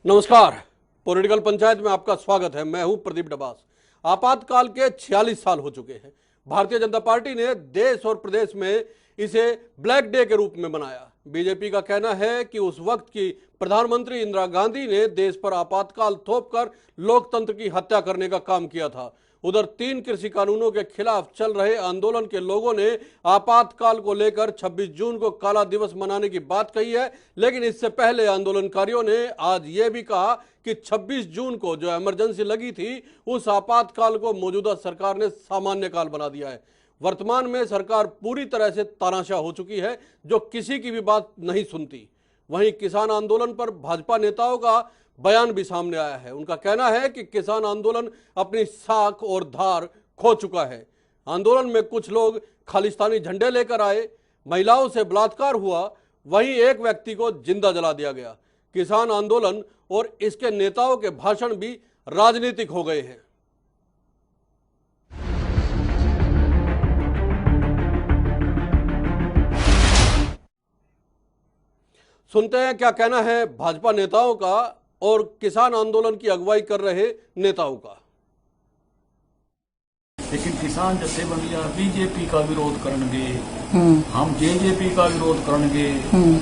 नमस्कार, पॉलिटिकल पंचायत में आपका स्वागत है। मैं हूं प्रदीप डबास। आपातकाल के 46 साल हो चुके हैं। भारतीय जनता पार्टी ने देश और प्रदेश में इसे ब्लैक डे के रूप में मनाया। बीजेपी का कहना है कि उस वक्त की प्रधानमंत्री इंदिरा गांधी ने देश पर आपातकाल थोपकर लोकतंत्र की हत्या करने का काम किया था। उधर 3 कृषि कानूनों के खिलाफ चल रहे आंदोलन के लोगों ने आपातकाल को लेकर 26 जून को काला दिवस मनाने की बात कही है, लेकिन इससे पहले आंदोलनकारियों ने आज यह भी कहा कि 26 जून को जो इमरजेंसी लगी थी उस आपातकाल को मौजूदा सरकार ने सामान्य काल बना दिया है। वर्तमान में सरकार पूरी तरह से तानाशाह हो चुकी है, जो किसी की भी बात नहीं सुनती। वहीं किसान आंदोलन पर भाजपा नेताओं का बयान भी सामने आया है। उनका कहना है कि किसान आंदोलन अपनी साख और धार खो चुका है। आंदोलन में कुछ लोग खालिस्तानी झंडे लेकर आए, महिलाओं से बलात्कार हुआ, वहीं एक व्यक्ति को जिंदा जला दिया गया। किसान आंदोलन और इसके नेताओं के भाषण भी राजनीतिक हो गए हैं। सुनते हैं क्या कहना है भाजपा नेताओं का और किसान आंदोलन की अगुवाई कर रहे नेताओं का। लेकिन किसान जथेबंदियां बीजेपी का विरोध करेंगे, हम जेजेपी का विरोध करेंगे,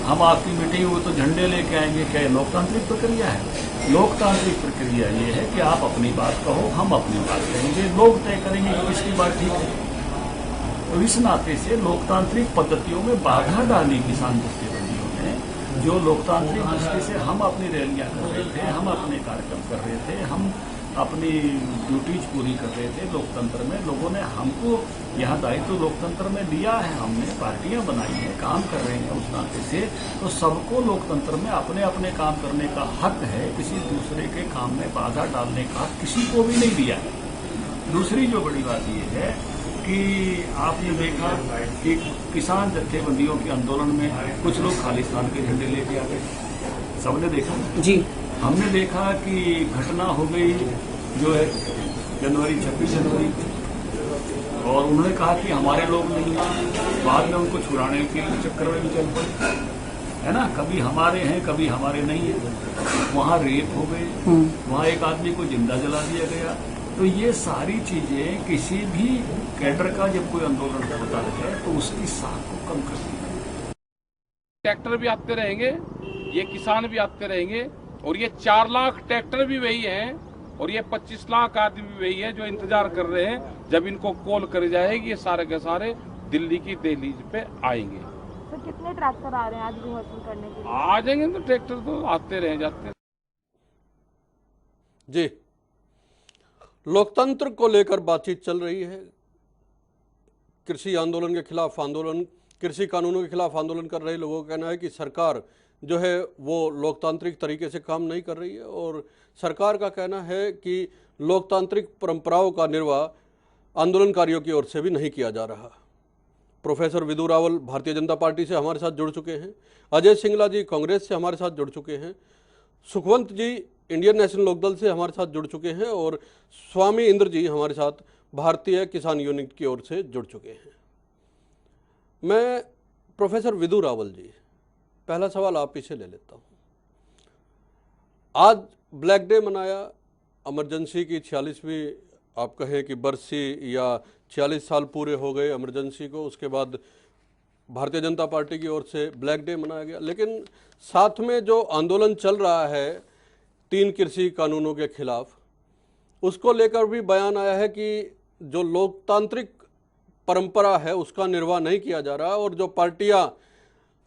हम आपकी मीटिंग हुई तो झंडे लेके आएंगे। क्या लोकतांत्रिक प्रक्रिया है? लोकतांत्रिक प्रक्रिया ये है कि आप अपनी बात कहो, हम अपनी बात कहेंगे, लोग तय करेंगे कि किसकी बात ठीक है। तो इस नाते से लोकतांत्रिक पद्धतियों में बाधा डाली किसान जथेबंदियों ने। जो लोकतांत्रिक दृष्टि से हम अपनी रैलियां कर रहे थे, हम अपने कार्यक्रम कर रहे थे, हम अपनी ड्यूटीज पूरी कर रहे थे लोकतंत्र में, लोगों ने हमको यहाँ दायित्व लोकतंत्र में दिया है, हमने पार्टियां बनाई हैं, काम कर रहे हैं। उस नाते से तो सबको लोकतंत्र में अपने अपने काम करने का हक है। किसी दूसरे के काम में बाधा डालने का किसी को भी नहीं दिया है। दूसरी जो बड़ी बात ये है कि आपने देखा कि किसान जत्थेबंदियों के आंदोलन में कुछ लोग खालिस्तान के झंडे लेके आ गए, सबने देखा जी। हमने देखा कि घटना हो गई जो है 26 जनवरी को, और उन्होंने कहा कि हमारे लोग नहीं हैं। बाद में उनको छुड़ाने के चक्कर में भी चल पड़े, है ना। कभी हमारे हैं, कभी हमारे नहीं है। वहाँ रेप हो गए, वहाँ एक आदमी को जिंदा जला दिया गया। तो ये सारी चीजें किसी भी कैडर का जब कोई आंदोलन होता है तो उसकी साख को कम करती है। ट्रैक्टर भी आते रहेंगे, ये किसान भी आते रहेंगे, और ये 4 लाख ट्रैक्टर भी वही हैं, और ये 25 लाख आदमी भी वही है जो इंतजार कर रहे हैं जब इनको कॉल करी जाएगी। ये सारे के सारे दिल्ली की दहलीज पे आएंगे। तो कितने ट्रैक्टर आ रहे हैं आज रिहर्सल करने के लिए? आ जाएंगे तो ट्रैक्टर तो आते रहे जाते। जी, लोकतंत्र को लेकर बातचीत चल रही है। कृषि आंदोलन के खिलाफ आंदोलन, कृषि कानूनों के खिलाफ आंदोलन कर रहे लोगों का कहना है कि सरकार जो है वो लोकतांत्रिक तरीके से काम नहीं कर रही है, और सरकार का कहना है कि लोकतांत्रिक परंपराओं का निर्वाह आंदोलनकारियों की ओर से भी नहीं किया जा रहा। प्रोफेसर विदु रावल भारतीय जनता पार्टी से हमारे साथ जुड़ चुके हैं, अजय सिंगला जी कांग्रेस से हमारे साथ जुड़ चुके हैं, सुखवंत जी इंडियन नेशनल लोकदल से हमारे साथ जुड़ चुके हैं, और स्वामी इंद्र जी हमारे साथ भारतीय किसान यूनिट की ओर से जुड़ चुके हैं। मैं प्रोफेसर विदु रावल जी, पहला सवाल आप ही से ले लेता हूँ। आज ब्लैक डे मनाया, इमरजेंसी की 46वीं आप कहें कि बरसी, या 46 साल पूरे हो गए इमरजेंसी को, उसके बाद भारतीय जनता पार्टी की ओर से ब्लैक डे मनाया गया। लेकिन साथ में जो आंदोलन चल रहा है 3 कृषि कानूनों के खिलाफ, उसको लेकर भी बयान आया है कि जो लोकतांत्रिक परंपरा है उसका निर्वाह नहीं किया जा रहा, और जो पार्टियां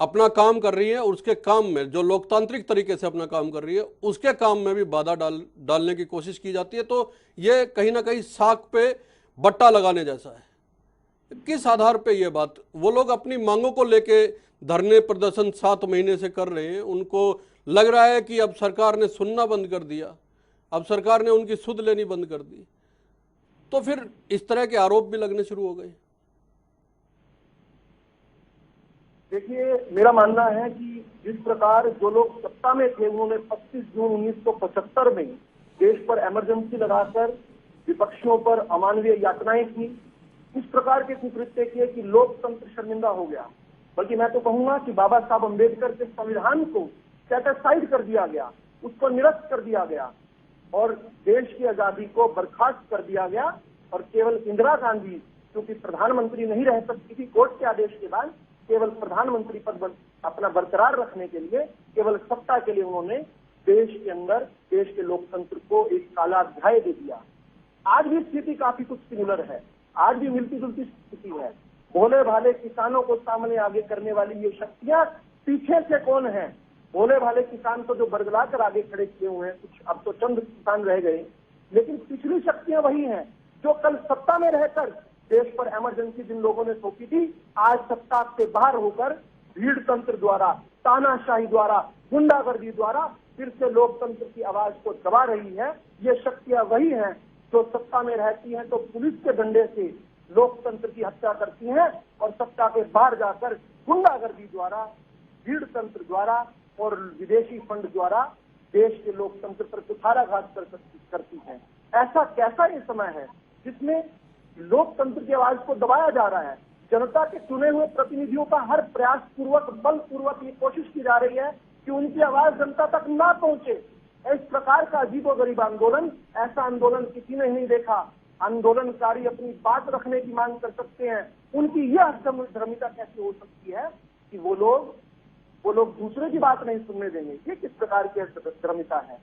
अपना काम कर रही है उसके काम में, जो लोकतांत्रिक तरीके से अपना काम कर रही है उसके काम में भी बाधा डालने की कोशिश की जाती है। तो ये कहीं ना कहीं साख पे बट्टा लगाने जैसा है। किस आधार पे ये बात? वो लोग अपनी मांगों को लेके धरने प्रदर्शन 7 महीने से कर रहे हैं, उनको लग रहा है कि अब सरकार ने सुनना बंद कर दिया, अब सरकार ने उनकी सुध लेनी बंद कर दी, तो फिर इस तरह के आरोप भी लगने शुरू हो गए। देखिए, मेरा मानना है कि जिस प्रकार जो लोग सत्ता में थे उन्होंने 25 जून 1975 में देश पर इमरजेंसी लगाकर विपक्षियों पर अमानवीय यातनाएं की, इस प्रकार के कुकृत्य किए कि लोकतंत्र शर्मिंदा हो गया। बल्कि मैं तो कहूंगा कि बाबा साहब अम्बेडकर के संविधान को सेट असाइड कर दिया गया। उसको निरस्त कर दिया गया और देश की आजादी को बर्खास्त कर दिया गया। और केवल इंदिरा गांधी, क्योंकि प्रधानमंत्री नहीं रह सकती थी कोर्ट के आदेश के बाद, केवल प्रधानमंत्री पद अपना बरकरार रखने के लिए, केवल सत्ता के लिए उन्होंने देश के अंदर देश के लोकतंत्र को एक काला अध्याय दे दिया। आज भी स्थिति काफी कुछ सिमिलर है, आज भी मिलती जुलती स्थिति है। भोले भाले किसानों को सामने आगे करने वाली ये शक्तियां पीछे से कौन है? भोले भाले किसान तो जो बरगला कर आगे खड़े किए हुए हैं, कुछ अब तो चंद किसान रह गए, लेकिन पिछली शक्तियां वही हैं जो कल सत्ता में रहकर देश पर इमरजेंसी जिन लोगों ने थोपी थी, आज सत्ता से बाहर होकर भीड़ तंत्र द्वारा, तानाशाही द्वारा, गुंडागर्दी द्वारा फिर से लोकतंत्र की आवाज को दबा रही है। ये शक्तियां वही हैं जो सत्ता में रहती हैं तो पुलिस के डंडे से लोकतंत्र की हत्या करती हैं और सत्ता के बाहर जाकर गुंडागर्दी द्वारा, भीड़ तंत्र द्वारा और विदेशी फंड द्वारा देश के लोकतंत्र पर कुठाराघात करती हैं। ऐसा कैसा ये समय है जिसमें लोकतंत्र की आवाज को दबाया जा रहा है? जनता के चुने हुए प्रतिनिधियों का हर प्रयास पूर्वक, बलपूर्वक ये कोशिश की जा रही है कि उनकी आवाज जनता तक ना पहुंचे। इस प्रकार का अजीबोगरीब आंदोलन, ऐसा आंदोलन किसी ने नहीं देखा। आंदोलनकारी अपनी बात रखने की मांग कर सकते हैं, उनकी यह धर्मिता कैसे हो सकती है कि वो लोग दूसरे की बात नहीं सुनने देंगे? ये किस प्रकार की धर्मिता है?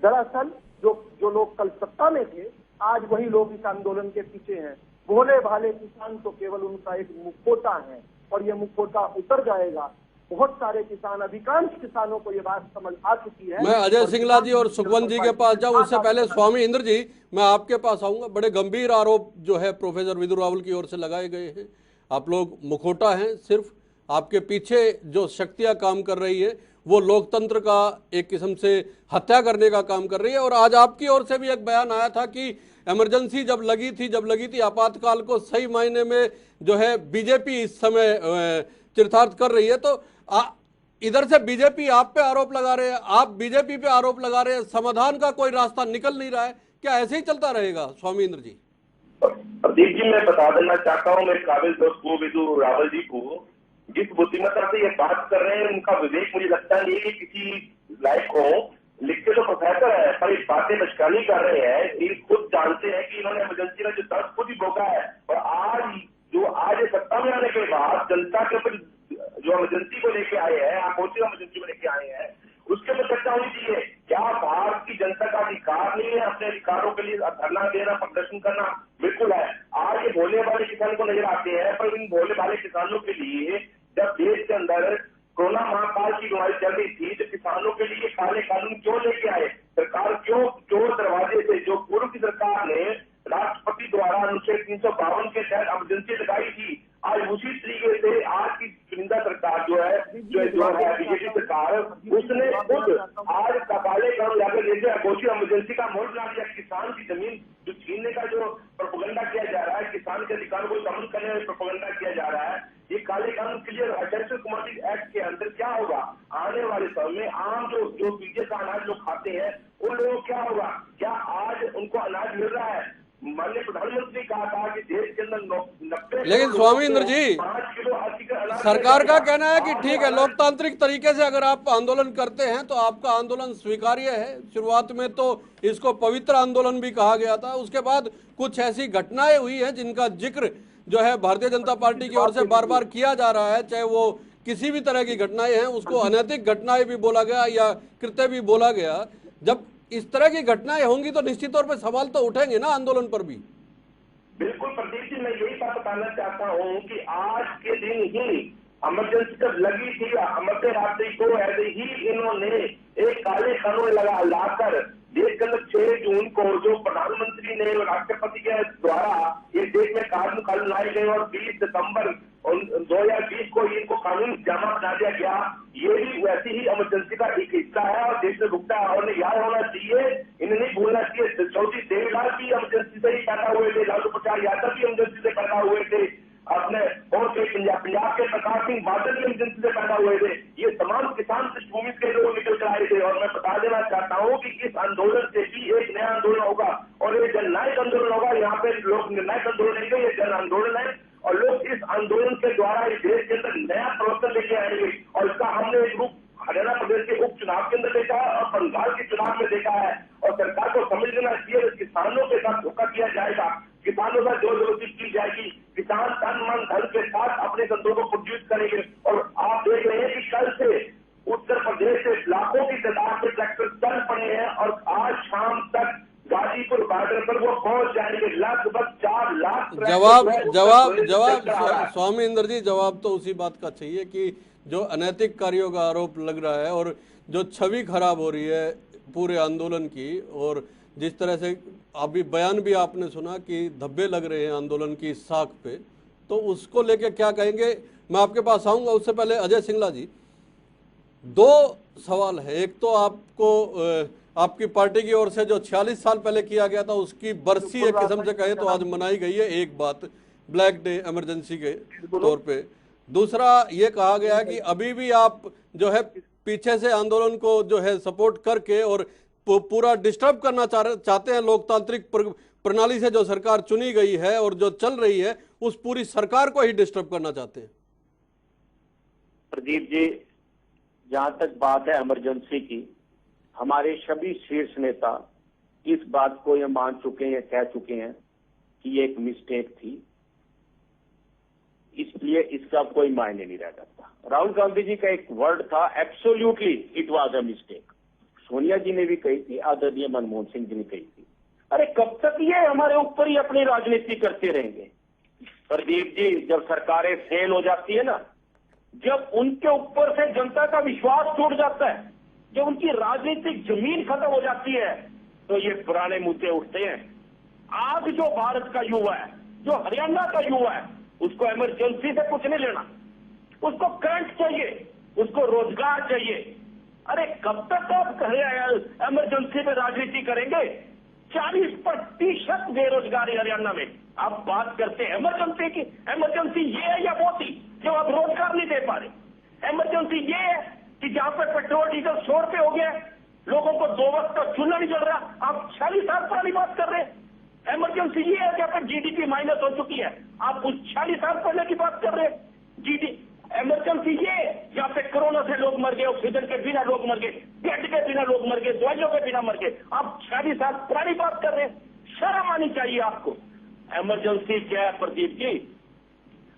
दरअसल जो लोग कल सत्ता में थे, आज वही लोग इस आंदोलन के पीछे हैं। भोले भाले किसान तो केवल उनका एक मुखौटा है और ये मुखौटा उतर जाएगा। बहुत सारे किसान, अधिकांश किसानों को ये बात समझ आ चुकी है। मैं अजय सिंगला जी और सुखवंत जी के पास जाऊं, उससे पहले स्वामी इंद्र जी मैं आपके पास आऊंगा। बड़े गंभीर आरोप जो है प्रोफेसर विदुर रावल की ओर से लगाए गए हैं। आप लोग मुखौटा हैं, सिर्फ आपके पीछे जो शक्तियां काम कर रही है वो लोकतंत्र का एक किस्म से हत्या करने का काम कर रही है। और आज आपकी ओर से भी एक बयान आया था कि इमरजेंसी जब लगी थी आपातकाल को सही मायने में जो है बीजेपी इस समय चरितार्थ कर रही है। तो इधर से बीजेपी आप पे आरोप लगा रहे हैं, आप बीजेपी पे आरोप लगा रहे हैं, समाधान का कोई रास्ता निकल नहीं रहा है। क्या ऐसे ही चलता रहेगा स्वामी इंद्र जी? प्रदीप जी, मैं बता देना चाहता हूँ मेरे काबिल दोस्त को, विदुर रावल जी को, जिस बुद्धिमत्ता से ये बात कर रहे हैं उनका विवेक मुझे लगता नहीं कि किसी लायक हो। लिखते तो प्रोफेसर है पर इस बातें बचकानी कर रहे हैं। ये खुद जानते हैं कि इन्होंने इमरजेंसी का जो दर्द खुद ही भोगा है और आज सत्ता में आने के बाद जनता के ऊपर जो इमरजेंसी को लेके आए हैं, आपोजिट इमरजेंसी को लेके आए हैं, उसके ऊपर चर्चा होनी चाहिए। क्या भारत की जनता का अधिकार नहीं है अपने अधिकारों के लिए धरना देना, प्रदर्शन करना? बिल्कुल है। आज ये भोले वाले किसान को नजर आते हैं, पर इन भोले वाले किसानों के लिए जब देश के अंदर कोरोना महाकाल की बीमारी चल रही थी तो किसानों के लिए काले कानून क्यों लेके आए? सरकार क्यों चोर दरवाजे से, जो पूर्व की सरकार ने राष्ट्रपति द्वारा अनुच्छेद 352 के तहत इमरजेंसी लगाई थी, आज उसी तरीके से आज की चुनिंदा सरकार जो है बीजेपी सरकार, उसने खुद आज काले कानून लाकर लेके घोषित इमरजेंसी का मोड़ बना दिया। किसान की जमीन जो छीनने का जो प्रोपेगेंडा किया जा रहा है, किसान के अधिकारों को दमन करने में प्रोपेगेंडा किया जा रहा है, ये काले कानून के लिए अटेंशन कमोडिटी एक्ट के अंदर क्या होगा? आने वाले समय में आम जो पीछे का अनाज लोग खाते हैं उन लोगों को क्या होगा? क्या आज उनको अनाज मिल रहा है? माननीय प्रधानमंत्री कहा था कि देश के अंदर 90, लेकिन स्वामी इंद्र जी, 5 किलो सरकार का कहना है कि ठीक है, लोकतांत्रिक तरीके से अगर आप आंदोलन करते हैं तो आपका आंदोलन स्वीकार्य है। शुरुआत में तो इसको पवित्र आंदोलन भी कहा गया था, उसके बाद कुछ ऐसी घटनाएं हुई हैं जिनका जिक्र जो है भारतीय जनता पार्टी की ओर से बार बार किया जा रहा है, चाहे वो किसी भी तरह की घटनाएं हैं, उसको अनैतिक घटनाएं भी बोला गया या कृत्य भी बोला गया। जब इस तरह की घटनाएं होंगी तो निश्चित तौर पर सवाल तो उठेंगे ना आंदोलन पर भी। बिल्कुल प्रदीप जी, मैं यही बात बताना चाहता हूँ कि आज के दिन ही इमरजेंसी जब लगी थी, मध्य रात्रि को ऐसे ही इन्होंने एक काले कानून लाकर देश के अंदर 6 जून को जो प्रधानमंत्री ने राष्ट्रपति के द्वारा ये देश में कानून लाए गए और 20 सितंबर 2020 को इनको कानून जामा बना दिया गया। ये भी वैसी ही इमरजेंसी का एक हिस्सा है और देश में भुगता है। और याद होना चाहिए, इन्हें नहीं भूलना चाहिए, चौधरी देवीलाल भी इमरजेंसी से ही पैदा हुए थे, लालू प्रसाद यादव भी इमरजेंसी से पैदा हुए थे, अपने और पंजाब के प्रकाश सिंह बादल भी इमरजेंसी से पैदा हुए थे। ये तमाम किसान पृष्ठभूमि के लोग निकल कर आए थे। और मैं बता देना चाहता हूँ कि इस आंदोलन से भी एक नया आंदोलन होगा और ये जननायक आंदोलन होगा। यहाँ पे लोग निर्णायक आंदोलन नहीं, ये जन आंदोलन है और लोग इस आंदोलन के द्वारा इस देश के अंदर नया प्रवर्तन लेके आएंगे। और इसका हमने एक रूप हरियाणा प्रदेश कांग्रेस के उपचुनाव के अंदर देखा है और बंगाल के चुनाव में देखा है। और सरकार को समझ लेना चाहिए किसानों के साथ धोखा किया जाएगा, किसानों का जोर जबरदस्ती की जाएगी, किसान तन मन धन के साथ अपने संतों को प्रोड्यूस करेंगे। और आप देख रहे हैं कि कल से उत्तर प्रदेश से लाखों की तादाद में ट्रैक्टर चल पड़े हैं और आज शाम तक गाजीपुर बॉर्डर पर वो पहुंच जाएंगे। लगभग 4 लाख जवाब स्वामी इंद्र जी, जवाब तो उसी बात का चाहिए कि जो अनैतिक कार्यों का आरोप लग रहा है और जो छवि खराब हो रही है पूरे आंदोलन की, और जिस तरह से अभी बयान भी आपने सुना कि धब्बे लग रहे हैं आंदोलन की साख पे, तो उसको लेके क्या कहेंगे? मैं आपके पास आऊंगा, उससे पहले अजय सिंगला जी, 2 सवाल है। एक तो आपको आपकी पार्टी की ओर से जो 46 साल पहले किया गया था उसकी बरसी एक किस्म से कहे तो आज मनाई गई है, एक बात ब्लैक डे इमरजेंसी के तौर पे। दूसरा ये कहा गया है कि अभी भी आप जो है पीछे से आंदोलन को जो है सपोर्ट करके और पूरा डिस्टर्ब करना चाहते हैं लोकतांत्रिक प्रणाली से जो सरकार चुनी गई है और जो चल रही है उस पूरी सरकार को ही डिस्टर्ब करना चाहते हैं। प्रदीप जी, जहां तक बात है इमरजेंसी की, हमारे सभी शीर्ष नेता इस बात को ये मान चुके हैं, कह चुके हैं कि ये एक मिस्टेक थी, इसलिए इसका कोई मायने नहीं रह जाता। राहुल गांधी जी का एक वर्ड था, absolutely it was a mistake. Sonia ji ने भी कही थी, आदरणीय मनमोहन सिंह जी ने कही थी। अरे कब तक ये हमारे ऊपर ही अपनी राजनीति करते रहेंगे? प्रदीप जी, जब सरकारें फेल हो जाती है ना, जब उनके ऊपर से जनता का विश्वास टूट जाता है, जब उनकी राजनीतिक जमीन खत्म हो जाती है, तो ये पुराने मुद्दे उठते हैं। आज जो भारत का युवा है, जो हरियाणा का युवा है, उसको इमरजेंसी से कुछ नहीं लेना, उसको करंट चाहिए, उसको रोजगार चाहिए। अरे कब तक आप इमरजेंसी में राजनीति करेंगे? 40% बेरोजगारी हरियाणा में। आप बात करते हैं इमरजेंसी की, इमरजेंसी ये है या वो थी जो आप रोजगार नहीं दे पा रहे? इमरजेंसी ये है कि जहां पर पेट्रोल डीजल 100 रुपए हो गया, लोगों को 2 वक्त का चूल्हा नहीं जल रहा, आप 40 साल पुरानी बात कर रहे हैं। इमरजेंसी ये है जहां पर जीडीपी माइनस हो चुकी है, आप उस 40 साल पहले की बात कर रहे हैं। इमरजेंसी ये जहां पे कोरोना से लोग मर गए, ऑक्सीजन के बिना लोग मर गए, बेड के बिना लोग मर गए, दवाइयों के बिना मर गए, आप 40 साल पुरानी बात कर रहे हैं। शर्म आनी चाहिए आपको। इमरजेंसी क्या है प्रदीप जी?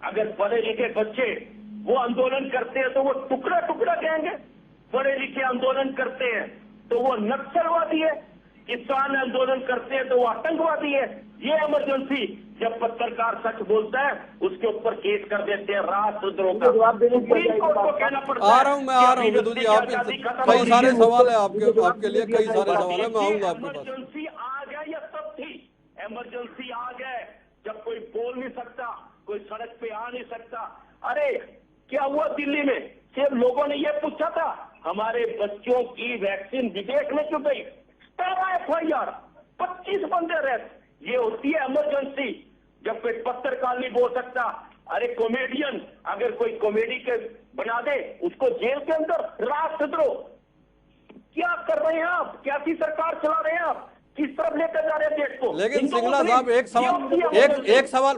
अगर पढ़े लिखे बच्चे वो आंदोलन करते हैं तो वो टुकड़ा टुकड़ा कहेंगे, पढ़े लिखे आंदोलन करते हैं तो वो नक्सलवादी है, किसान आंदोलन करते हैं तो वो आतंकवादी है। ये इमरजेंसी, जब पत्रकार सच बोलता है उसके ऊपर केस कर देते हैं राष्ट्रद्रोह का। सुप्रीम कोर्ट को कहना पड़ता है। आ रहा हूँ विदु जी, आप कई सारे सवाल है आपके लिए, कई सारे सवाल है, मैं आऊंगा आपके पास। इमरजेंसी आ गया या तब थी? इमरजेंसी आ गए जब कोई बोल नहीं सकता, कोई सड़क पे आ नहीं सकता। अरे क्या हुआ दिल्ली में? सिर्फ लोगों ने ये पूछा था हमारे बच्चों की वैक्सीन विदेश में क्यों गई? 13 FIR, 25 बंदे अरेस्ट। ये होती है इमरजेंसी, जब कोई पत्रकार नहीं बोल सकता। अरे कॉमेडियन अगर कोई कॉमेडी के बना दे उसको जेल के अंदर, राष्ट्रद्रोह। क्या कर रहे हैं आप? कैसी सरकार चला रहे हैं आप? किस तरफ लेकर जा रहे हैं देश को? लेकिन सिंगला साहब एक सवाल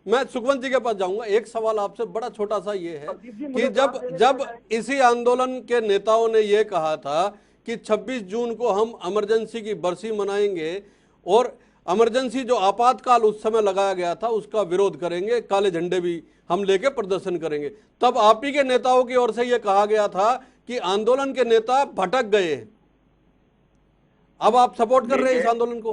मैं सुखवंत जी के पास जाऊंगा। एक सवाल आपसे बड़ा छोटा सा ये है कि जब इसी आंदोलन के नेताओं ने ये कहा था कि 26 जून को हम इमरजेंसी की बरसी मनाएंगे और इमरजेंसी जो आपातकाल उस समय लगाया गया था उसका विरोध करेंगे, काले झंडे भी हम लेके प्रदर्शन करेंगे, तब आप ही के नेताओं की ओर से यह कहा गया था कि आंदोलन के नेता भटक गए। अब आप सपोर्ट कर रहे हैं इस आंदोलन को?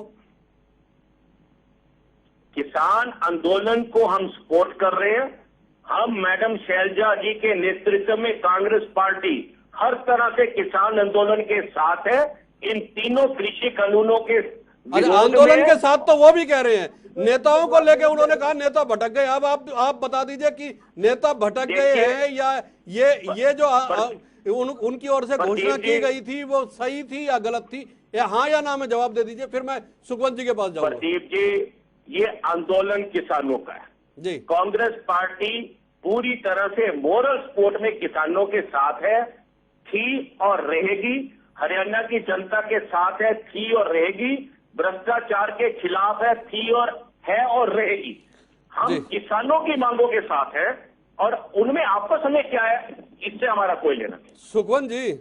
किसान आंदोलन को हम सपोर्ट कर रहे हैं। हम मैडम शैलजा जी के नेतृत्व में कांग्रेस पार्टी हर तरह से किसान आंदोलन के साथ है। इन तीनों कृषि कानूनों के आंदोलन के साथ तो वो भी कह रहे हैं, नेताओं को लेकर उन्होंने कहा नेता भटक गए। अब आप बता दीजिए कि नेता भटक गए हैं या ये जो उनकी ओर से घोषणा की गई थी वो सही थी या गलत थी? या हाँ या ना में जवाब दे दीजिए, फिर मैं सुखवंत जी के पास जाऊंगा। प्रदीप जी, ये आंदोलन किसानों का है जी। कांग्रेस पार्टी पूरी तरह से मोरल सपोर्ट में किसानों के साथ है, थी और रहेगी। हरियाणा की जनता के साथ है, थी और रहेगी। भ्रष्टाचार के खिलाफ है और रहेगी। हम किसानों की मांगों के साथ है और उनमें आपस में क्या है इससे हमारा कोई लेना नहीं। सुखवंत जी,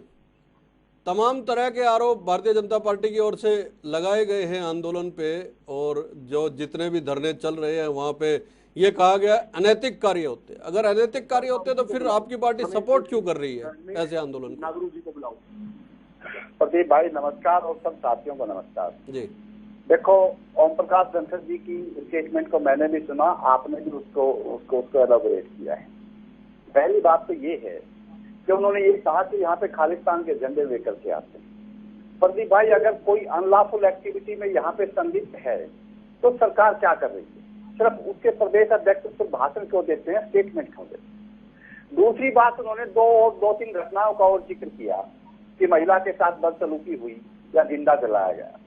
तमाम तरह के आरोप भारतीय जनता पार्टी की ओर से लगाए गए हैं आंदोलन पे, और जो जितने भी धरने चल रहे हैं वहां पे ये कहा गया अनैतिक कार्य होते। अगर अनैतिक कार्य होते तो फिर आपकी पार्टी सपोर्ट क्यों कर रही है ऐसे आंदोलन को? नागरू जी को बुलाओ। प्रदीप भाई नमस्कार, और सब साथियों को नमस्कार जी। देखो, ओम प्रकाश धनखड़ जी की स्टेटमेंट को मैंने भी सुना, आपने भी उसको एलाबोरेट किया है। पहली बात तो ये है कि उन्होंने ये कहा कि यहाँ पे खालिस्तान के झंडे लेकर के आते हैं। प्रदीप भाई, अगर कोई अनलॉफुल एक्टिविटी में यहाँ पे संलिप्त है तो सरकार क्या कर रही है? सिर्फ उसके प्रदेश अध्यक्ष उसको भाषण क्यों देते हैं, स्टेटमेंट क्यों देते हैं? दूसरी बात, उन्होंने दो तीन घटनाओं का और जिक्र किया कि महिला के साथ बदसलूकी हुई या जिंदा जलाया गया।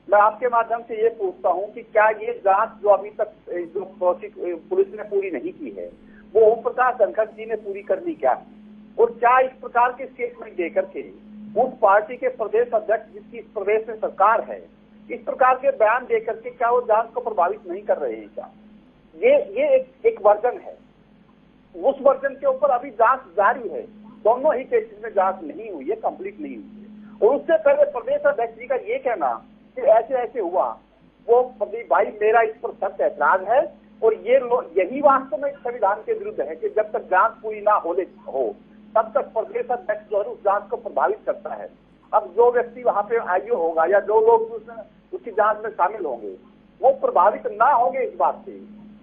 मैं आपके माध्यम से ये पूछता हूँ कि क्या ये जांच जो अभी तक जो पुलिस ने पूरी नहीं की है वो ओम प्रकाश धनखड़ जी ने पूरी करनी क्या है? और क्या इस प्रकार के स्टेटमेंट देकर के उस पार्टी के प्रदेश अध्यक्ष जिसकी इस प्रदेश में सरकार है, इस प्रकार के बयान देकर के क्या वो जांच को प्रभावित नहीं कर रहे हैं क्या? ये एक वर्जन है। उस वर्जन के ऊपर अभी जांच जारी है। दोनों ही केसेस में जांच नहीं हुई है, कंप्लीट नहीं हुई है। और उससे पहले प्रदेश अध्यक्ष जी का ये कहना कि ऐसे ऐसे हुआ, वो प्रदीप भाई मेरा इस पर सख्त ऐतराज है। और यही वास्तव में संविधान के विरुद्ध है कि जब तक जांच पूरी ना हो तब तक प्रदेश अध्यक्ष जो है उस जांच को प्रभावित करता है। अब जो व्यक्ति वहां पे आईओ होगा या जो लोग उसकी जांच में शामिल होंगे वो प्रभावित ना होंगे इस बात से।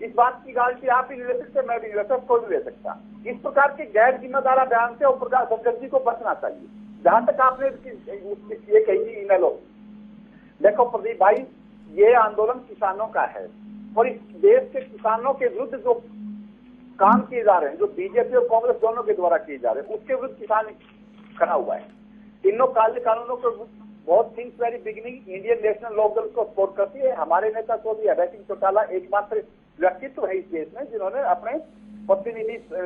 इस बात की गारंटी आप भी ले सकते, मैं भी ले सकता, कोई भी ले सकता। इस प्रकार के गैर जिम्मेदार बयान से ओम प्रकाश धनखड़ जी को बचना चाहिए। जहां तक आपने ये कही थी ईमेल, देखो प्रदीप भाई, ये आंदोलन किसानों का है और इस देश के किसानों के विरुद्ध जो काम किए जा रहे हैं, जो बीजेपी और कांग्रेस दोनों के द्वारा किए जा रहे हैं, उसके विरुद्ध किसान खड़ा हुआ है। तीनों कानूनों को बहुत since very beginning Indian National Lokdal को सपोर्ट करती है। हमारे नेता चौधरी अभय सिंह चौटाला एकमात्र व्यक्तित्व है इस देश में जिन्होंने अपने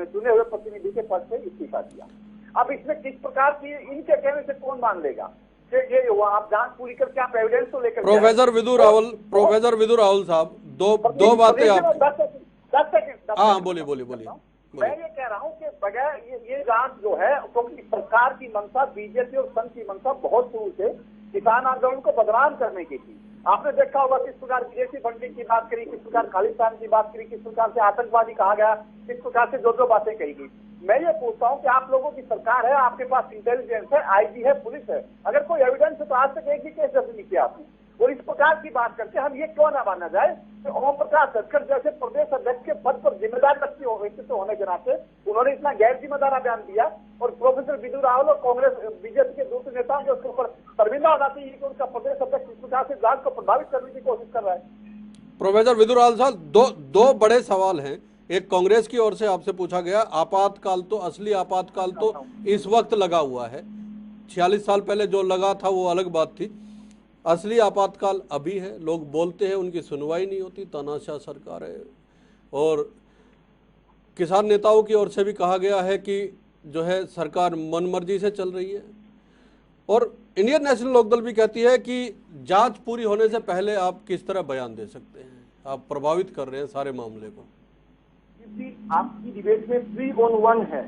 चुने हुए प्रतिनिधि के पद से इस्तीफा दिया। अब इसमें किस प्रकार की इनके कहने से कौन मान लेगा ये हुआ? आप जांच पूरी करके आप एविडेंस तो लेकर प्रोफेसर विदु रावल साहब, दो बातें आप 10 सेकंड। हाँ, बोलिए। मैं ये कह रहा हूँ कि बगैर ये जांच जो है, क्योंकि सरकार की मंशा, बीजेपी और संघ की मंशा बहुत शुरू से किसान आंदोलन को बदनाम करने की थी। आपने देखा होगा किस प्रकार विदेशी फंडिंग की बात करी, किस प्रकार खालिस्तान की बात करी, किस प्रकार से आतंकवादी कहा गया, किस प्रकार से जो बातें कही गई। मैं ये पूछता हूँ कि आप लोगों की सरकार है, आपके पास इंटेलिजेंस है, आईजी है, पुलिस है, अगर कोई एविडेंस है तो आज तक एक भी केस दर्ज नहीं किया आपने। और इस प्रकार की बात करके हम ये क्यों ना माना जाए कि ओम प्रकाश धनखड़ जैसे प्रदेश अध्यक्ष के पद पर जिम्मेदार व्यक्तित्व होने के नाते उन्होंने इतना गैर जिम्मेदार बयान दिया, और प्रोफेसर विदु रावल और कांग्रेस बीजेपी के दूसरे नेताओं के उसके ऊपर शर्मिंदा होना चाहिए कि उनका प्रदेश अध्यक्ष इस प्रकार से जांच को प्रभावित करने की कोशिश कर रहा है। प्रोफेसर विदु रावल साहब, दो बड़े सवाल हैं। एक कांग्रेस की ओर से आपसे पूछा गया, आपातकाल तो असली आपातकाल तो इस वक्त लगा हुआ है, 46 साल पहले जो लगा था वो अलग बात थी। असली आपातकाल अभी है। लोग बोलते हैं, उनकी सुनवाई नहीं होती, तानाशाह सरकार है। और किसान नेताओं की ओर से भी कहा गया है कि जो है सरकार मनमर्जी से चल रही है। और इंडियन नेशनल लोकदल भी कहती है कि जांच पूरी होने से पहले आप किस तरह बयान दे सकते हैं, आप प्रभावित कर रहे हैं सारे मामले को। आपकी डिबेट में 3-on-1 है।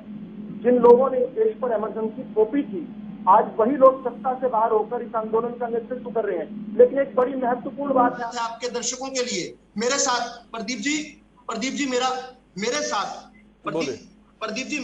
जिन लोगों ने इस देश पर इमरजेंसी थोपी थी, आज वही लोग सत्ता से बाहर होकर इस आंदोलन का नेतृत्व कर रहे हैं। लेकिन एक बड़ी महत्वपूर्ण बात है आपके दर्शकों के लिए, मेरे साथ प्रदीप जी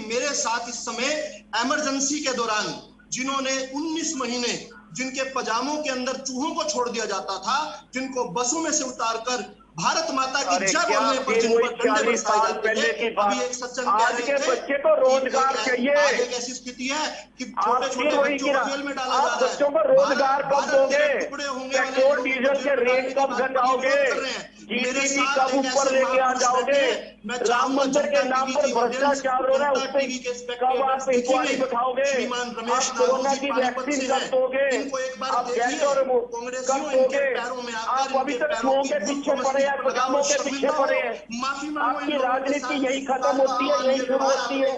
मेरे साथ इस समय इमरजेंसी के दौरान जिन्होंने 19 महीने जिनके पजामों के अंदर चूहों को छोड़ दिया जाता था, जिनको बसों में से उतारकर भारत माता की जय बोलने पर जिन पर डंडे बरसाए जाते थे, अभी एक सज्जन कह रहे थे बच्चे को रोजगार चाहिए। एक ऐसी स्थिति है कि छोटे छोटे बच्चों को जेल में डाला जा रहा है। बच्चों को रोजगार कब दोगे? पेट्रोल डीजल के रेट कब घटाओगे? जीडीपी कब ऊपर लेके आ जाओगे? राम मंदिर के नाम पर भ्रष्टाचार हो रहा है, उस पे कब आप इंक्वायरी बैठाओगे? आप कोरोना की वैक्सीन कब दोगे? आप गैस और कब दोगे? आप अभी तक छुओं के पीछे पड़े हैं, बदामों के पीछे पड़े हैं। आपकी राजनीति यही खत्म होती है, यही शुरू होती है।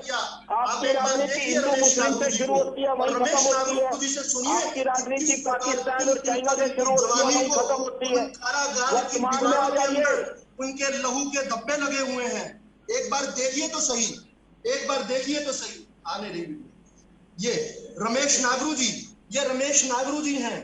आपकी राजनीति हिंदू मुस्लिम से शुरू होती है, वही खत्म होती है। आपकी राजनीति पाकिस्तान और चाइना से शुरू होती है, वही खत्म होती है। वर्तमान में आ जाइए, उनके लहू के धब्बे लगे हुए हैं। एक बार देखिए तो सही, आने रही। ये रमेश नागरू जी ये रमेश नागरू जी हैं।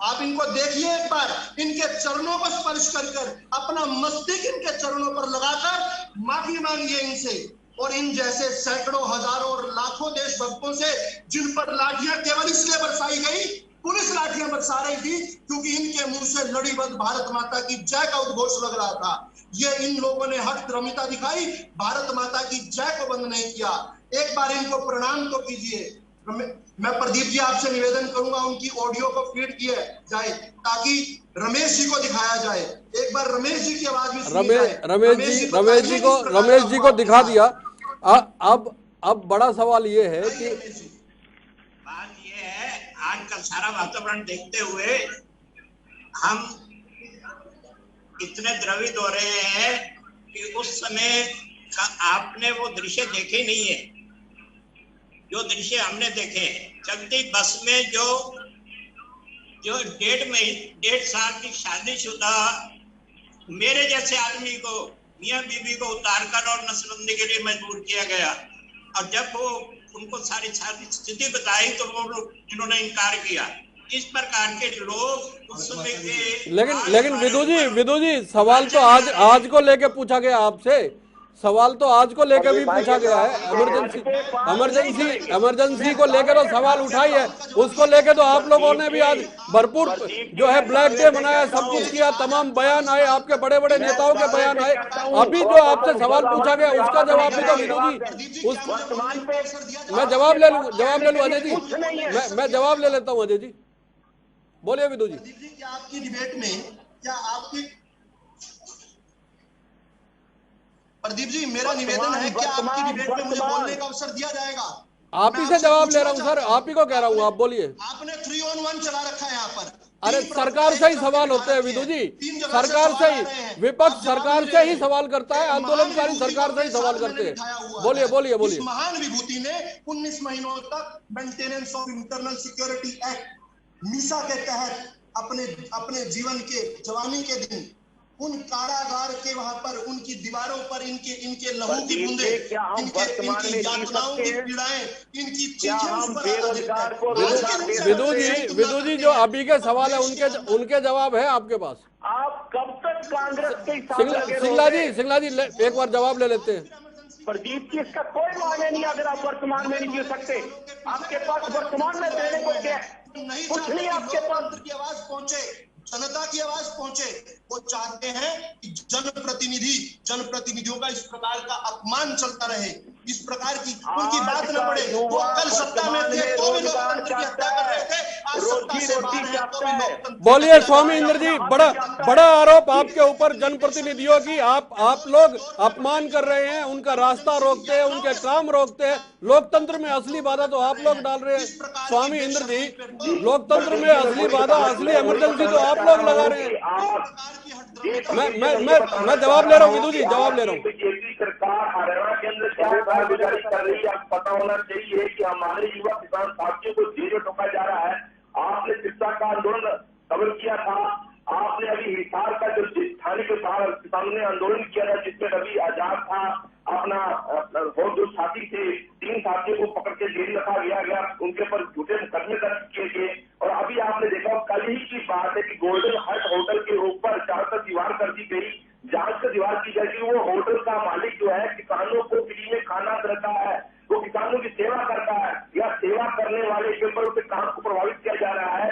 आप इनको देखिए एक बार, इनके चरणों को स्पर्श कर अपना मस्तक इनके चरणों पर लगाकर माफी मांगिए इनसे। और इन जैसे सैकड़ों, हजारों और लाखों देशभक्तों से जिन पर लाठियां केवल इसलिए बरसाई गई, पुलिस लाठियां बरसा रही थी क्योंकि इनके मुंह से लड़ीबद्ध भारत माता की जय का उद्घोष लग रहा था। ये इन लोगों ने हट रमिता दिखाई, भारत माता की जय को बंद नहीं किया। एक बार इनको प्रणाम तो कीजिए। मैं प्रदीप जी आपसे निवेदन करूंगा उनकी ऑडियो को फीड किया जाए ताकि रमेश जी को दिखाया जाए। एक बार रमेश जी की आवाज भी सुनी जाए। रमेश जी को दिखा दिया। अब बड़ा सवाल ये है कि बात ये है, आज का सारा वातावरण देखते हुए हम इतने द्रवित हो रहे हैं कि उस समय का आपने वो दृश्य देखे नहीं है जो दृश्य हमने देखे। चलती बस में जो 1.5 साल की शादीशुदा मेरे जैसे आदमी को, मियां बीबी को उतारकर और नसबंदी के लिए मजबूर किया गया। और जब वो उनको सारी स्थिति बताई तो वो इन्होंने इनकार किया। इस प्रकार के लोग उस समय के लेकिन विदु जी सवाल तो आज को लेके पूछा गया आपसे। सवाल तो आज को लेकर भी पूछा गया है। इमरजेंसी को लेकर तो सवाल उठाई है, उसको लेकर तो आप लोगों ने भी आज भरपूर जो है ब्लैक डे मनाया, सब कुछ किया, तमाम बयान आए, आपके बड़े बड़े नेताओं के बयान आए। अभी जो आपसे सवाल पूछा गया उसका जवाब भी तो विदु जी, मैं जवाब ले लूं अजय जी, मैं जवाब ले लेता हूँ। अजय जी बोलिए। विदु जी क्या आपकी डिबेट में, क्या आपकी प्रदीप जी मेरा निवेदन है कि आपकी डिबेट में मुझे बोलने का अवसर दिया जाएगा। आप ही से जवाब ले रहा हूँ सर, आप ही को कह रहा हूँ, आप बोलिए। आपने 3 on 1 चला रखा है यहाँ पर। अरे सरकार से ही सवाल होते हैं विदु जी, सरकार से ही, विपक्ष सरकार से ही सवाल करता है, आंदोलनकारी सरकार से ही सवाल करते हैं। बोलिए। इस महान विभूति ने 19 महीनों तक maintenance of internal security act Misa के तहत अपने जीवन के जवानी के दिन उन कारागार के वहां पर उनकी दीवारों पर इनके लहू की बूंदे, इनकी यातनाओं की पीड़ाएं, इनकी विदु जी जो अभी के सवाल है उनके जवाब है आपके पास। आप कब तक कांग्रेस के सिंगला जी एक बार जवाब ले लेते हैं। प्रदीप जी इसका कोई मायने नहीं अगर आप वर्तमान में नहीं जी सकते। आपके पास वर्तमान में देने को क्या कुछ नहीं आपके पास। की आवाज पहुंचे, जनता की आवाज पहुंचे। वो चाहते हैं कि जनप्रतिनिधियों का इस प्रकार का अपमान चलता रहे, इस प्रकार की उनकी बात न बढ़े। वो कल सत्ता में थे तो भी लोकतंत्र की हत्या कर रहे थे, आज सत्ता से बाहर हैं तो भी लोकतंत्र। बोलिए स्वामी इंद्र जी, बड़ा आरोप आपके ऊपर जनप्रतिनिधियों की, आप लोग अपमान कर रहे हैं, उनका रास्ता रोकते हैं, उनके काम रोकते हैं। लोकतंत्र में असली बाधा तो आप लोग डाल रहे हैं स्वामी इंद्र जी, लोकतंत्र में असली बाधा, असली इमरजेंसी तो आप लोग लगा रहे हैं। मैं जवाब ले रहा हूँ विदु जी, जवाब ले रहा हूँ। बीजेपी सरकार हरियाणा के अंदर क्या कारगुजारी कर रही है आपको पता होना चाहिए कि हमारे युवा किसान साथियों को जेल में ठोका जा रहा है। आपने शिक्षा का आंदोलन कवर किया था, आपने अभी हिसार का जो थाने के बाहर किसानों ने आंदोलन किया था जिसमें रवि आजाद था, अपना और जो साथी थे 3 साथियों को पकड़ के जेल रखा गया, उनके पर झूठे मुकदमे दर्ज किए गए। और अभी आपने देखा कल ही की बात है कि गोल्डन हट होटल के ऊपर 4 तक दीवार कर दी गई, जांच से दीवार की जाएगी। वो होटल का मालिक जो है किसानों को फ्री में खाना देता है, वो किसानों की सेवा करता है, या सेवा करने वाले के ऊपर उसके काम को प्रभावित किया जा रहा है।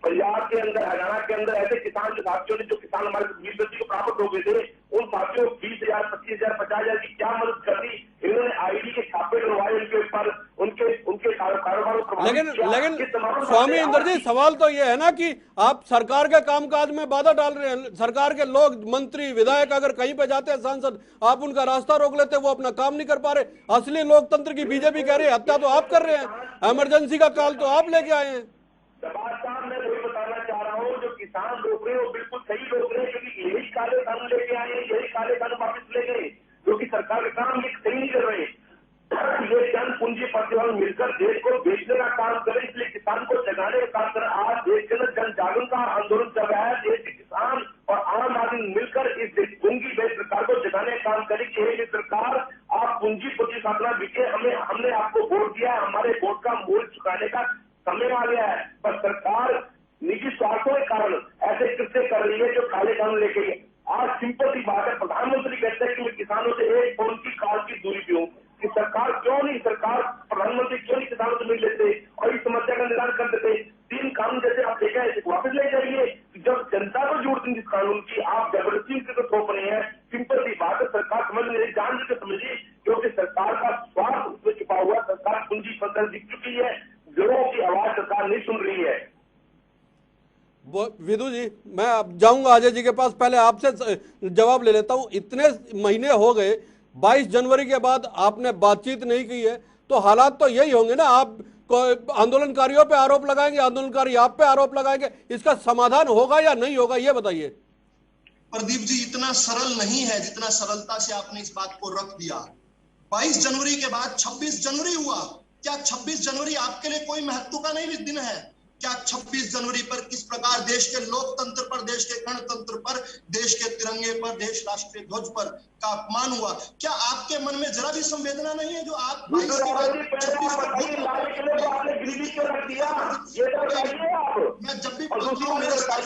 पंजाब के अंदर, हरियाणा के अंदर ऐसे किसान जो साथियों ने, जो किसान हमारे 20% को प्राप्त हो गए थे, उन साथियों को 20,000, 25,000, 50,000 की क्या मदद कर दी। इन्होंने आईडी के छापे डलवाए उनके ऊपर, उनके कारोबार को। लेकिन स्वामी इंद्र जी सवाल तो ये है ना कि आप सरकार के कामकाज में बाधा डाल रहे हैं। सरकार के लोग, मंत्री, विधायक अगर कहीं पे जाते हैं, सांसद, आप उनका रास्ता रोक लेते, वो अपना काम नहीं कर पा रहे। असली लोकतंत्र की बीजेपी कह रही है, हत्या तो आप कर रहे हैं, इमरजेंसी का काल तो आप लेके आए हैं। मैं वही बताना चाह रहा हूँ, जो किसान रोक रहे हैं वो बिल्कुल सही रोक रहे हैं, क्योंकि यही काले कानून लेके आए हैं, यही काले कानून वापिस ले गए, क्योंकि सरकार के काम ये सही नहीं कर रहे। ये जन पूंजी प्रतिभाग मिलकर देश को बेचने का काम करे, इसलिए किसान को जगाने का काम करे। आज देश के अंदर जन जागरण का आंदोलन चल रहा है, देश के किसान और आम आदमी मिलकर इस पूंजी बेच सरकार को जगाने का काम करे कि ये सरकार आप पूंजीपति खातना बिके, हमने आपको वोट दिया, हमारे वोट का मूल्य चुकाने का समय आ गया है, पर सरकार निजी स्वार्थों के कारण ऐसे कृत्य कर रही है जो काले कानून लेके गए। आज सिंपल सी बात है, प्रधानमंत्री कहते हैं कि मैं किसानों से एक फोन की कॉल की दूरी पे हूँ, कि सरकार प्रधानमंत्री क्यों नहीं किसानों से मिल लेते और इस समस्या का निदान कर देते। 3 कानून जैसे आप देखा है वापस ले जाइए। जब जनता को जरूरत नहीं इस कानून की, आप जबरदस्ती तो थोप रहे हैं। सिंपल सी बात है, सरकार समझ नहीं रही, जान के समझिए, क्योंकि सरकार का स्वार्थ उसमें छुपा हुआ। सरकार पूंजी पत्थर दिख चुकी है, लोगों की आवाज सरकार नहीं सुन रही है। विदु जी, मैं अब जाऊंगा अजय जी के पास, पहले आपसे जवाब ले लेता हूं। इतने महीने हो गए, 22 जनवरी के बाद आपने बातचीत नहीं की है, तो हालात तो यही होंगे ना। आप आंदोलनकारियों पे आरोप लगाएंगे, आंदोलनकारी आप पे आरोप लगाएंगे, इसका समाधान होगा या नहीं होगा, ये बताइए। प्रदीप जी, इतना सरल नहीं है जितना सरलता से आपने इस बात को रख दिया। 22 जनवरी के बाद 26 जनवरी हुआ। क्या 26 जनवरी आपके लिए कोई महत्व का नहीं दिन है? क्या 26 जनवरी पर किस प्रकार देश के लोकतंत्र पर, देश के गणतंत्र पर, देश के तिरंगे पर, देश राष्ट्रीय ध्वज पर का अपमान हुआ? क्या आपके मन में जरा भी संवेदना नहीं है जो आप 22 के बाद 26 को मैं जब भी बोलता हूँ मेरे साथ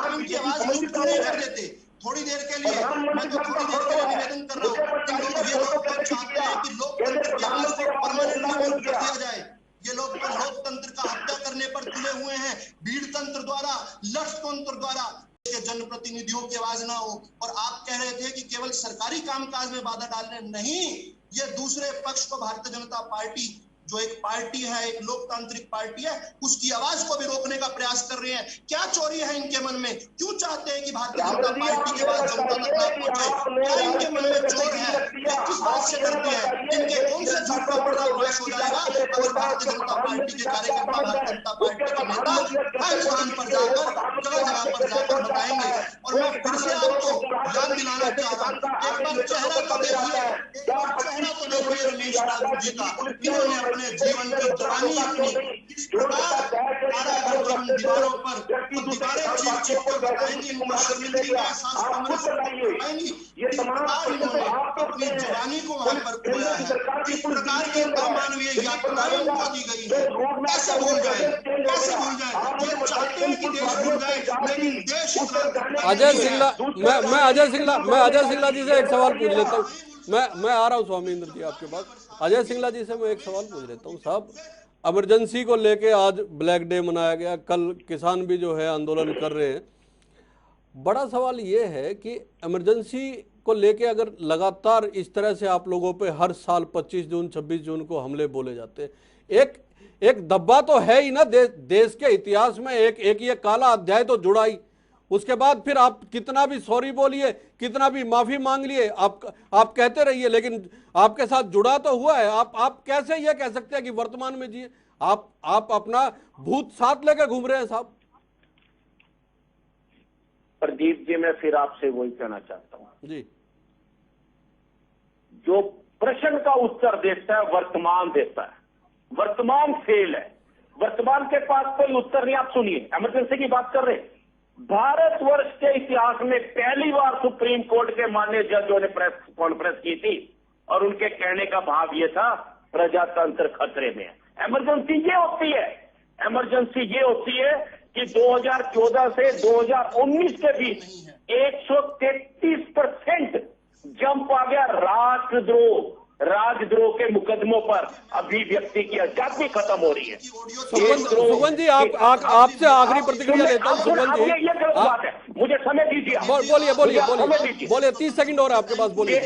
उनकी आवाज म्यूट क्यों नहीं कर देते थोड़ी देर के लिए? मैं तो थोड़ी देर के लिए निवेदन कर रहा हूँ। ये लोग चाहते हैं कि लोकतंत्र की आवाज को परमानेंटली म्यूट कर दिया जाए। ये लोग तो लोकतंत्र का हत्या करने पर तुले हुए हैं, भीड़ तंत्र द्वारा, लठतंत्र द्वारा के जनप्रतिनिधियों की आवाज ना हो। और आप कह रहे थे कि केवल सरकारी कामकाज में बाधा डालने, नहीं, ये दूसरे पक्ष को भारतीय जनता पार्टी जो एक पार्टी है, एक लोकतांत्रिक पार्टी है, उसकी आवाज को भी रोकने का प्रयास कर रहे हैं। क्या चोरी है इनके मन में? क्यों चाहते हैं कि भारतीय जनता पार्टी की आवाज जनता तक ना पहुंचे? क्या इनके मन में चोर है? ये किस बात से करते हैं? इनके कौन से झूठ का पर्दाफाश हो जाएगा अगर भारतीय जनता पार्टी के कार्यकर्ता, भारतीय जनता पार्टी के नेता हर स्थान पर जाकर, जगह पर जाकर बताएंगे। और मैं फिर से आपको याद दिलाना चाह रहा हूँ, एक बार चेहरा तो देखिए, एक बार चेहरा तो देखिए रमेश राजू जी का। इन्होंने अपने जीवन की जवानी अपनी किस प्रकार कारागार की दीवारों पर दीवारें चीख कर बताएंगी, उनको शर्मिंदगी का एहसास कराएंगी। इस प्रकार इन्होंने अपनी जवानी को वहां पर खोया है। इस प्रकार की अमानवीय यातनाएं उनको दी गई है। कैसे भूल जाए, कैसे भूल जाए? ये चाहते हैं कि देश भूल जाए, लेकिन देश अजय सिंगला, मैं अजय सिंगला जी से एक सवाल पूछ लेता हूँ। मैं आ रहा हूँ स्वामी इंद्र जी आपके पास। अजय सिंगला जी से मैं एक सवाल पूछ लेता हूँ। साहब, इमरजेंसी को लेके आज ब्लैक डे मनाया गया, कल किसान भी जो है आंदोलन कर रहे हैं। बड़ा सवाल ये है कि इमरजेंसी को लेके अगर लगातार इस तरह से आप लोगों पे हर साल 25 जून 26 जून को हमले बोले जाते हैं, एक धब्बा तो है ही ना देश के इतिहास में, एक ये काला अध्याय तो जुड़ा ही। उसके बाद फिर आप कितना भी सॉरी बोलिए, कितना भी माफी मांग लिए, आप कहते रहिए, लेकिन आपके साथ जुड़ा तो हुआ है। आप कैसे ये कह सकते हैं कि वर्तमान में जिए? आप अपना भूत साथ लेकर घूम रहे हैं साहब। प्रदीप जी, मैं फिर आपसे वही कहना चाहता हूं जी, जो प्रश्न का उत्तर देता है वर्तमान देता है, वर्तमान फेल है, वर्तमान के पास कोई उत्तर नहीं। आप सुनिए, इमरजेंसी की बात कर रहे हैं। भारतवर्ष के इतिहास में पहली बार सुप्रीम कोर्ट के माननीय जजों ने प्रेस कॉन्फ्रेंस की थी और उनके कहने का भाव यह था, प्रजातंत्र खतरे में है। इमरजेंसी ये होती है, इमरजेंसी ये होती है कि 2014 से 2019 के बीच 133% जंप आ गया राजद्रोह के मुकदमों पर। अभिव्यक्ति की आजादी खत्म हो रही है। सुगन जी, आपसे आखिरी प्रतिक्रिया लेता हूं। सुगन जी, ये गलत बात है, मुझे समय दीजिए। बोलिए 30 सेकंड और आपके पास, बोलिए।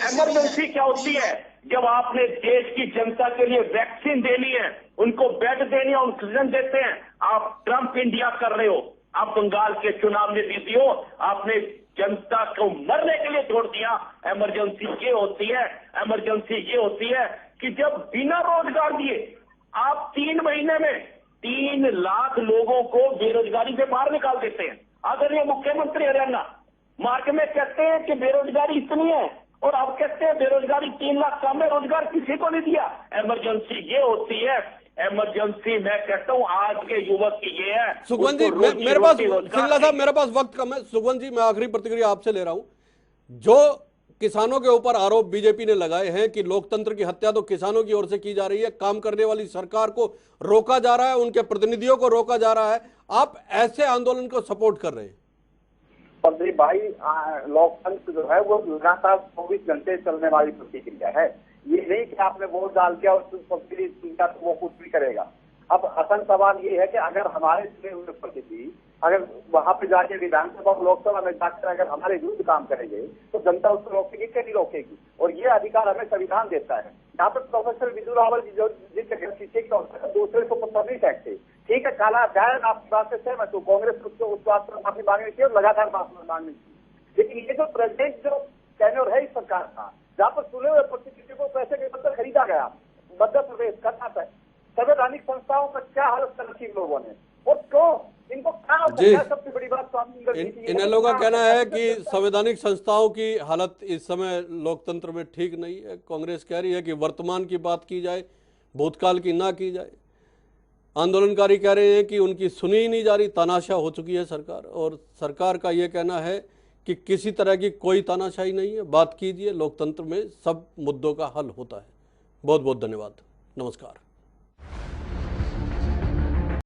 इमरजेंसी क्या होती है? जब आपने देश की जनता के लिए वैक्सीन देनी है, उनको बेड देनी है, ऑक्सीजन देते हैं, आप ट्रंप इंडिया कर रहे हो। आप बंगाल के चुनाव में जीती हो, आपने जनता को मरने के लिए छोड़ दिया। इमरजेंसी ये होती है, इमरजेंसी ये होती है कि जब बिना रोजगार दिए आप 3 महीने में 3 लाख लोगों को बेरोजगारी से बाहर निकाल देते हैं। आदरणीय मुख्यमंत्री हरियाणा मार्ग में कहते हैं कि बेरोजगारी इतनी है और आप कहते हैं बेरोजगारी 3 लाख कम है, रोजगार किसी को नहीं दिया। इमरजेंसी ये होती है, इमरजेंसी मैं कहता हूं आज के युवक की ये है। सुगन जी, मेरे पास, सिंगला साहब मेरे पास वक्त कम है। सुगन जी, मैं आखिरी प्रतिक्रिया आपसे ले रहा हूं। जो किसानों के ऊपर आरोप बीजेपी ने लगाए हैं कि लोकतंत्र की हत्या तो किसानों की ओर से की जा रही है, काम करने वाली सरकार को रोका जा रहा है, उनके प्रतिनिधियों को रोका जा रहा है। आप ऐसे आंदोलन को सपोर्ट कर रहे हैं? प्रदीप भाई, लोकतंत्र जो है वो लगातार 24 घंटे चलने वाली प्रतिक्रिया है। ये नहीं कि आपने वोट डाल दिया और तो वो कुछ भी करेगा। अब असल सवाल ये है कि अगर हमारे चुने हुए प्रतिनिधि अगर वहां पे जाके विधानसभा और लोकसभा में जाकर अगर हमारे विरुद्ध काम करेंगे तो जनता उसको रोकेगी कि नहीं रोकेगी, और ये अधिकार हमें संविधान देता है। यहाँ पर प्रोफेसर विदु रावल जी जो जिस दूसरे को पत्थर नहीं फेंकते, ठीक है, काला अध्याय आप बात से सहमत हूँ, कांग्रेस को उस बात पर माफी मांगनी चाहिए और लगातार माफी मांगनी चाहिए। लेकिन ये जो प्रेसिडेंट जो टेन्योर है इस सरकार का, जहाँ पर चुने हुए प्रतिनिधि को पैसे के बदले खरीदा गया, मध्य प्रदेश, कर्नाटक, संवैधानिक संस्थाओं पर क्या हालत कर रखी लोगों ने, और क्यों इनको क्या होता है? सबसे बड़ी बात इन लोगों का कहना है कि संवैधानिक संस्थाओं की हालत इस समय लोकतंत्र में ठीक नहीं है। कांग्रेस कह रही है कि वर्तमान की बात की जाए, भूतकाल की ना की जाए। आंदोलनकारी कह रहे हैं कि उनकी सुनी ही नहीं जा रही, तानाशाह हो चुकी है सरकार, और सरकार का ये कहना है कि किसी तरह की कोई तानाशाही नहीं है, बात कीजिए, लोकतंत्र में सब मुद्दों का हल होता है। बहुत बहुत धन्यवाद, नमस्कार।